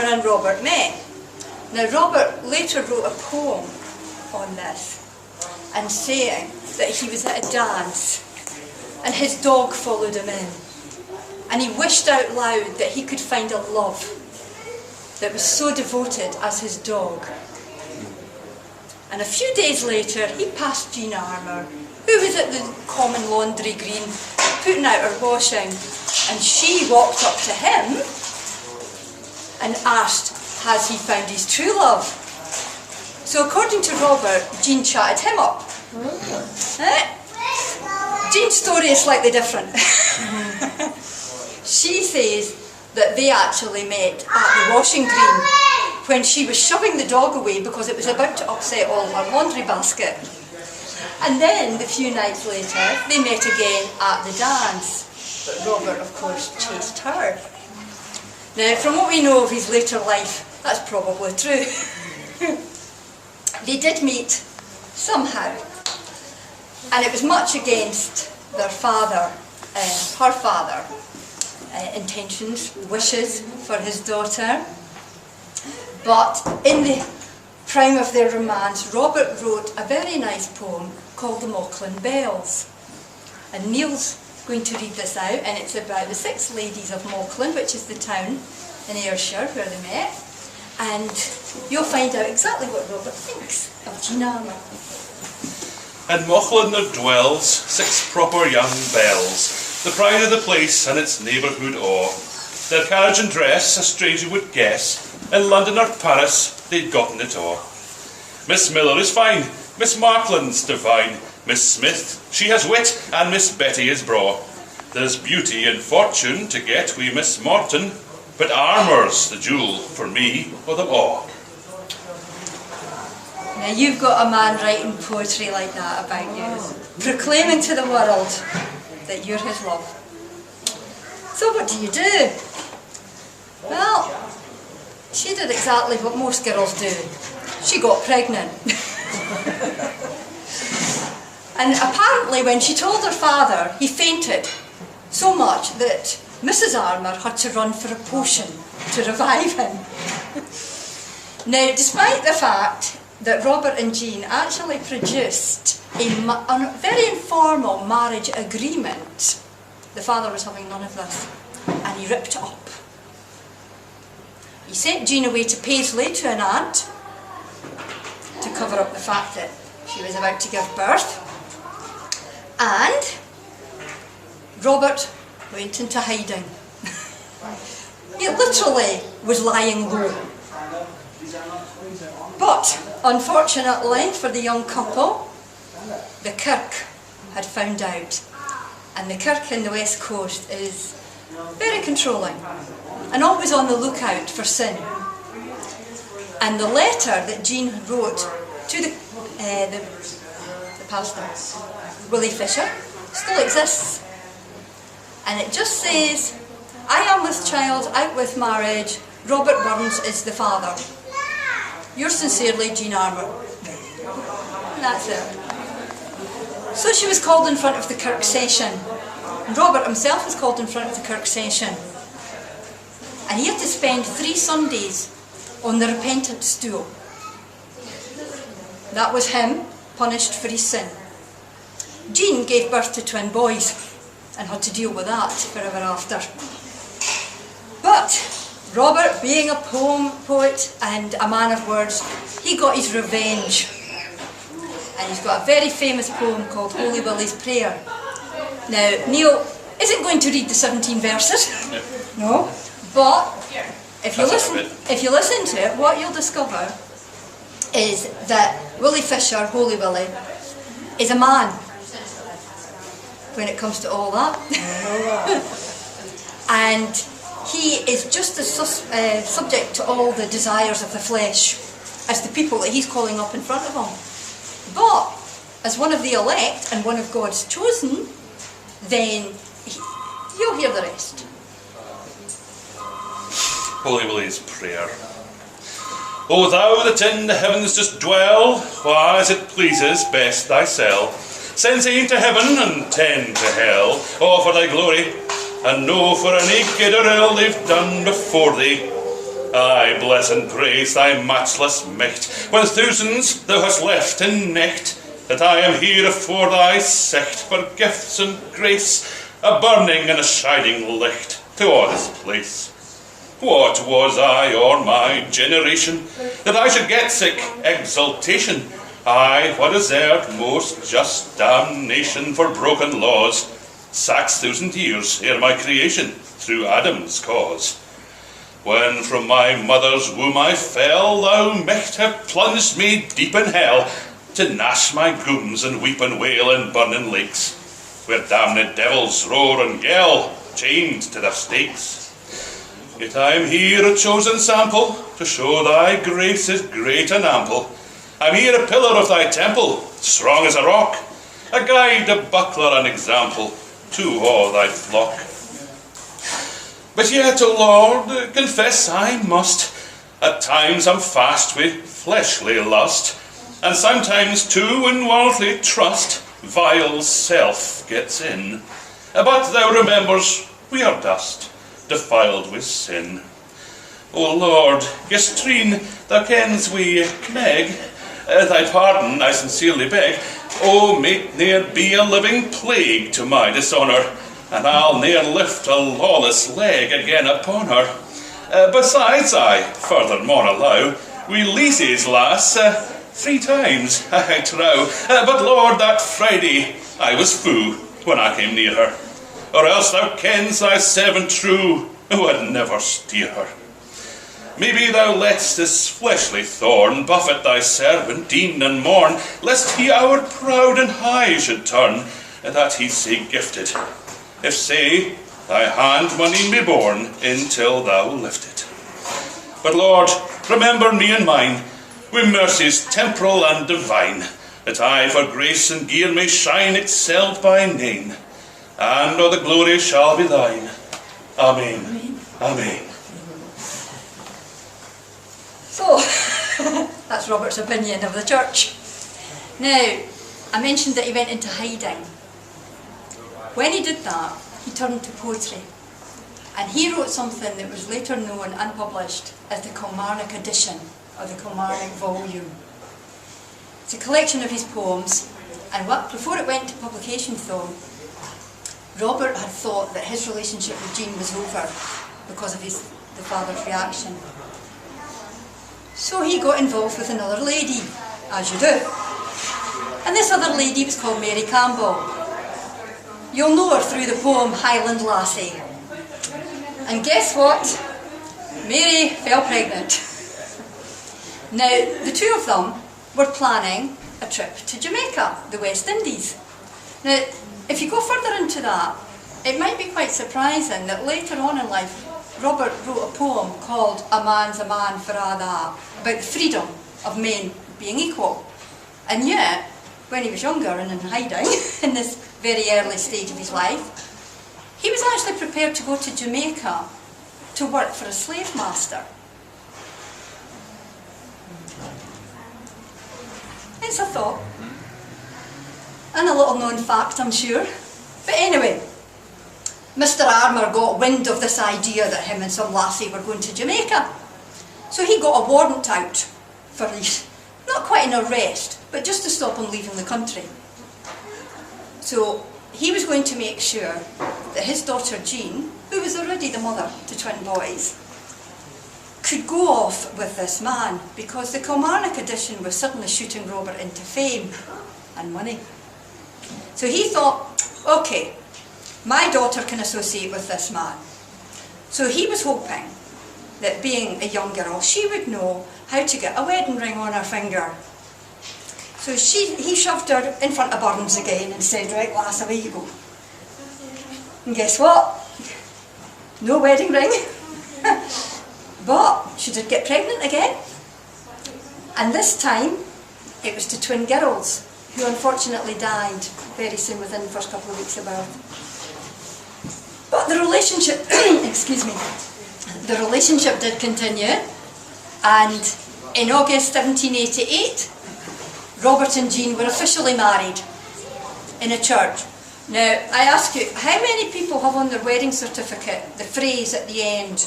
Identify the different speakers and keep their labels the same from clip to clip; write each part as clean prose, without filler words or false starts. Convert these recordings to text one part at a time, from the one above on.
Speaker 1: and Robert met. Now Robert later wrote a poem on this, and saying that he was at a dance and his dog followed him in, and he wished out loud that he could find a love that was so devoted as his dog. And a few days later he passed Jean Armour, who was at the common laundry green putting out her washing, and she walked up to him and asked, has he found his true love? So according to Robert, Jean chatted him up. Jean's story is slightly different. She says that they actually met at the washing green when she was shoving the dog away because it was about to upset all her laundry basket. And then, a few nights later, they met again at the dance. But Robert, of course, chased her. Now, from what we know of his later life, that's probably true. They did meet somehow, and it was much against their father, her father, intentions, wishes for his daughter. But in the prime of their romance, Robert wrote a very nice poem called The Mauchline Bells. And Neil's going to read this out, and it's about the 6 ladies of Mauchline, which is the town in Ayrshire where they met. And you'll find out exactly what Robert thinks of Jean Armour.
Speaker 2: In Mauchline there dwells 6 proper young belles, the pride of the place and its neighbourhood awe. Their carriage and dress a stranger would guess, in London or Paris they'd gotten it all. Miss Miller is fine, Miss Markland's divine, Miss Smith, she has wit, and Miss Betty is braw. There's beauty and fortune to get wi' Miss Morton, but Armour's the jewel for me o' them all.
Speaker 1: Now you've got a man writing poetry like that about you, proclaiming to the world that you're his love. So what do you do? Well, she did exactly what most girls do. She got pregnant. And apparently when she told her father, he fainted so much that Mrs. Armour had to run for a potion to revive him. Now, despite the fact that Robert and Jean actually produced a very informal marriage agreement, the father was having none of this, and he ripped it up. He sent Jean away to Paisley to an aunt to cover up the fact that she was about to give birth, and Robert went into hiding. He literally was lying low. But unfortunately for the young couple, the Kirk had found out, and the Kirk in the West Coast is very controlling and always on the lookout for sin. And the letter that Jean wrote to the pastor, Willie Fisher, still exists. And it just says, I am with child, out with marriage, Robert Burns is the father. Yours sincerely, Jean Armour. And that's it. So she was called in front of the Kirk session. And Robert himself was called in front of the Kirk session. And he had to spend 3 Sundays on the repentant stool. That was him, punished for his sin. Jean gave birth to twin boys and had to deal with that forever after. But Robert, being a poet and a man of words, he got his revenge. And he's got a very famous poem called Holy Willie's Prayer. Now, Neil isn't going to read the 17 verses, no, but if you listen to it, what you'll discover is that Willie Fisher, Holy Willie, is a man when it comes to all that. And he is just as subject to all the desires of the flesh as the people that he's calling up in front of him. But as one of the elect and one of God's chosen, then you'll hear the rest.
Speaker 2: Holy Willie's Prayer. O thou that in the heavens dost dwell, why as it pleases best thyself, send 10 to heaven and 10 to hell, all for thy glory, and know for any good or ill they've done before thee. I bless and praise thy matchless might, when thousands thou hast left in necht, that I am here afore thy sight, for gifts and grace, a burning and a shining light to all this place. What was I or my generation, that I should get sick exaltation? I, what deserved most just damnation for broken laws, 6,000 years ere my creation, through Adam's cause. When from my mother's womb I fell, thou might have plunged me deep in hell, to gnash my gooms and weep and wail in burning lakes, where damned devils roar and yell, chained to their stakes. Yet I am here a chosen sample, to show thy grace is great and ample. I'm here a pillar of thy temple, strong as a rock, a guide, a buckler, an example to all thy flock. But yet, O Lord, confess I must, at times I'm fast with fleshly lust, and sometimes too in worldly trust, vile self gets in. But thou remembers we are dust, defiled with sin. O Lord, gestreen, thou kens we meg, thy pardon I sincerely beg. O may ne'er be a living plague to my dishonour, and I'll ne'er lift a lawless leg again upon her. Besides, I furthermore allow, we leases, lass, 3 times, I trow. But Lord, that Friday I was fou when I came near her, or else thou kens thy servant true would never steer her. Maybe thou lett'st this fleshly thorn buffet thy servant e'en and morn, lest he our proud and high should turn, and that he say gifted. If say, thy hand money be borne, until thou lift it. But Lord, remember me and mine, with mercies temporal and divine, that I for grace and gear may shine excelled by name, and all the glory shall be thine. Amen. Amen. Amen.
Speaker 1: So, that's Robert's opinion of the church. Now, I mentioned that he went into hiding. When he did that, he turned to poetry. And he wrote something that was later known and published as the Kilmarnock edition, or the Kilmarnock volume. It's a collection of his poems, and before it went to publication though, Robert had thought that his relationship with Jean was over because of the father's reaction. So he got involved with another lady, as you do. And this other lady was called Mary Campbell. You'll know her through the poem Highland Lassie. And guess what? Mary fell pregnant. Now, the two of them were planning a trip to Jamaica, the West Indies. Now, if you go further into that, it might be quite surprising that later on in life, Robert wrote a poem called A Man's a Man for a' that, about the freedom of men being equal. And yet, when he was younger and in hiding, in this very early stage of his life, he was actually prepared to go to Jamaica to work for a slave master. It's a thought. And a little known fact, I'm sure. But anyway, Mr. Armour got wind of this idea that him and some lassie were going to Jamaica. So he got a warrant out for these, not quite an arrest, but just to stop him leaving the country. So he was going to make sure that his daughter Jean, who was already the mother to twin boys, could go off with this man, because the Kilmarnock edition was suddenly shooting Robert into fame and money. So he thought, okay, my daughter can associate with this man. So he was hoping that, being a young girl, she would know how to get a wedding ring on her finger. So he shoved her in front of Burns again and said, right lass, away you go. And guess what? No wedding ring. But she did get pregnant again. And this time, it was to twin girls, who unfortunately died very soon within the first couple of weeks of birth. But the relationship, excuse me, the relationship did continue, and in August 1788, Robert and Jean were officially married in a church. Now, I ask you, how many people have on their wedding certificate the phrase at the end,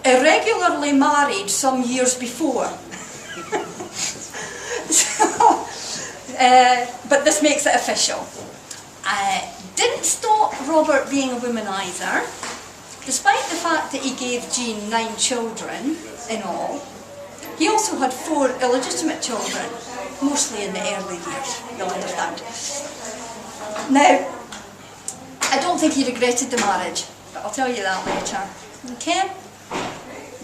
Speaker 1: irregularly married some years before. So, but this makes it official. Didn't stop Robert being a womanizer, despite the fact that he gave Jean 9 children in all. He also had 4 illegitimate children, mostly in the early years, you'll understand. Now, I don't think he regretted the marriage, but I'll tell you that later. Okay?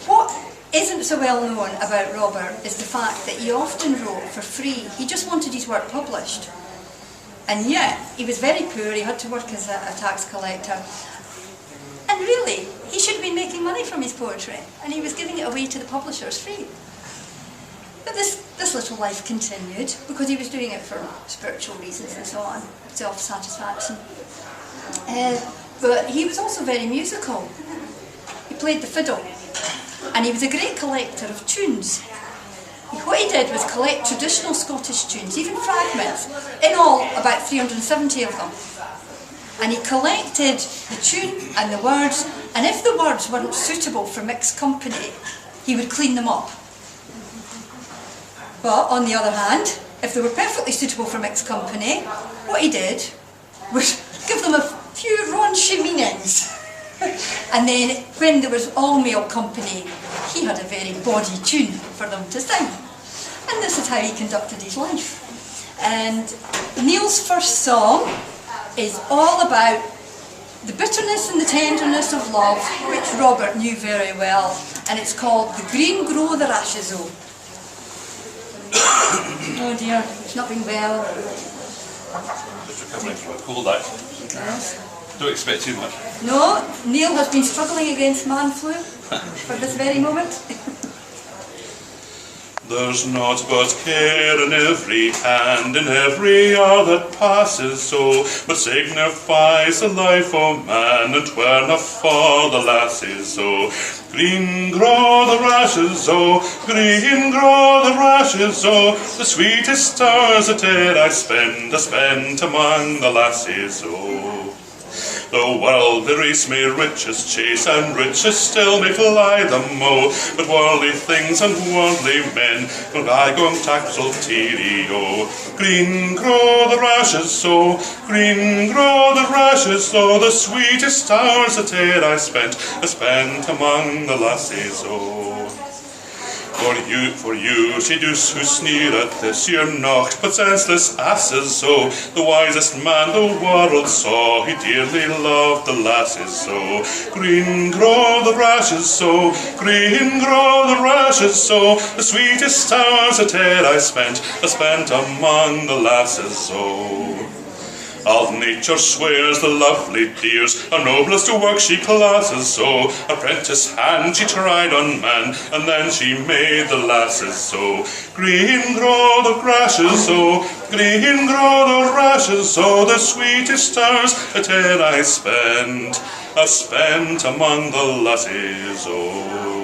Speaker 1: What isn't so well known about Robert is the fact that he often wrote for free. He just wanted his work published. And yet, he was very poor, he had to work as a tax collector. And really, he should have been making money from his poetry, and he was giving it away to the publishers free. But this little life continued, because he was doing it for spiritual reasons and so on, self-satisfaction. But he was also very musical. He played the fiddle, and he was a great collector of tunes. What he did was collect traditional Scottish tunes, even fragments, in all about 370 of them. And he collected the tune and the words, and if the words weren't suitable for mixed company, he would clean them up. But on the other hand, if they were perfectly suitable for mixed company, what he did was give them a few raunchy meanings. And then when there was all male company, he had a very bawdy tune for them to sing. And this is how he conducted his life. And Neil's first song is all about the bitterness and the tenderness of love, which Robert knew very well. And it's called The Green Grow the Rashes O. Oh dear, it's not been well.
Speaker 2: Just recovering from a cold, actually.
Speaker 1: Yes.
Speaker 2: Don't expect too much.
Speaker 1: No, Neil has been struggling against man flu for this very moment.
Speaker 2: There's naught but care in every hand, in every hour that passes so, but signifies the life of man, and 'twere not for the lasses so. Green grow the rashes o, green grow the rashes o, the sweetest hours that e'er I spent among the lasses o. The worldly race may riches chase, and riches still may fly them mo', but worldly things and worldly men will bygone tax ulterior. Green grow the rashes so, green grow the rashes so, the sweetest hours that e'er I spent among the lasses o. For you, she does who sneer at this, you're naught but senseless asses so. The wisest man the world saw, he dearly loved the lasses so. Green grow the rashes so, green grow the rashes so, the sweetest hours that e'er I spent among the lasses so. All nature swears the lovely dears are noblest to work she classes so. Apprentice hand she tried on man, and then she made the lasses so. Green grow the rashes so, green grow the rashes so, the sweetest hours that e'er I spent among the lasses oh.